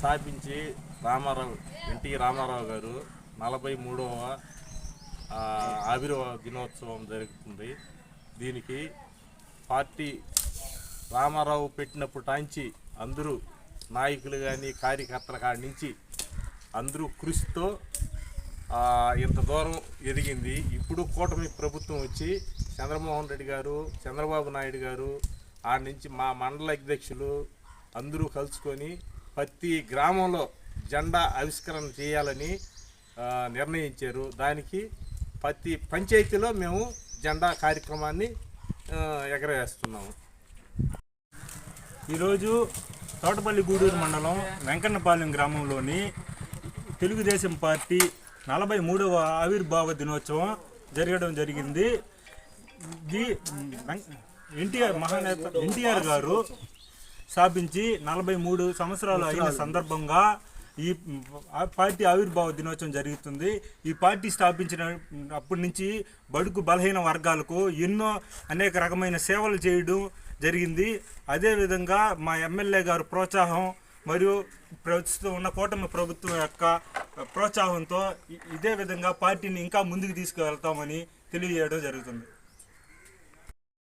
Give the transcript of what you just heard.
స్థాపించి ఎన్టీ రామారావు గారు 43వ ఆవిర్భావ దినోత్సవం జరుగుతుంది. దీనికి పార్టీ రామారావు పెట్టినప్పటి నుంచి అందరూ నాయకులు కానీ కార్యకర్తల కాడి నుంచి అందరూ కృషితో ఇంత దూరం ఎదిగింది. ఇప్పుడు కూటమి ప్రభుత్వం వచ్చి చంద్రమోహన్ రెడ్డి గారు, చంద్రబాబు నాయుడు గారు ఆడి నుంచి మా మండల అధ్యక్షులు అందరూ కలుసుకొని ప్రతి గ్రామంలో జెండా ఆవిష్కరణ చేయాలని నిర్ణయించారు. దానికి ప్రతి పంచాయతీలో మేము జెండా కార్యక్రమాన్ని ఎగరవేస్తున్నాము. ఈరోజు తోటపల్లి గూడూరు మండలం వెంకన్నపాలెం గ్రామంలోని తెలుగుదేశం పార్టీ 43వ ఆవిర్భావ దినోత్సవం జరగడం జరిగింది. ఇది మహానేత ఎన్టీఆర్ గారు స్థాపించి 43 సంవత్సరాలు అయిన సందర్భంగా ఈ పార్టీ ఆవిర్భావ దినోత్సవం జరుగుతుంది. ఈ పార్టీ స్థాపించిన అప్పటి నుంచి బడుగు బలహీన వర్గాలకు అనేక రకమైన సేవలు చేయడం జరిగింది. అదేవిధంగా మా ఎమ్మెల్యే గారు ప్రోత్సాహం మరియు ప్రస్తుతం ఉన్న కూటమి ప్రభుత్వం యొక్క ప్రోత్సాహంతో ఇదే విధంగా పార్టీని ఇంకా ముందుకు తీసుకువెళ్తామని తెలియజేయడం జరుగుతుంది.